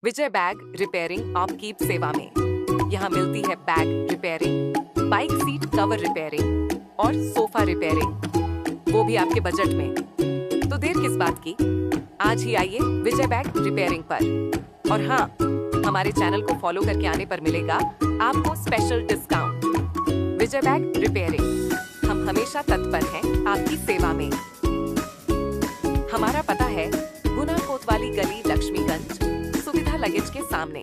विजय bag repairing upkeep सेवा में यहाँ मिलती है bag repairing, bike seat cover repairing और सोफा रिपेयरिंग, वो भी आपके बजट में। तो देर किस बात की, आज ही आइए विजय बैग रिपेयरिंग पर। और हाँ, हमारे चैनल को फॉलो करके आने पर मिलेगा आपको स्पेशल डिस्काउंट। विजय बैग रिपेयरिंग, हम हमेशा तत्पर हैं आपकी सेवा में। हमारा पता है गुना कोतवाली गली, लक्ष्मीगंज, सुविधा लगेज के सामने।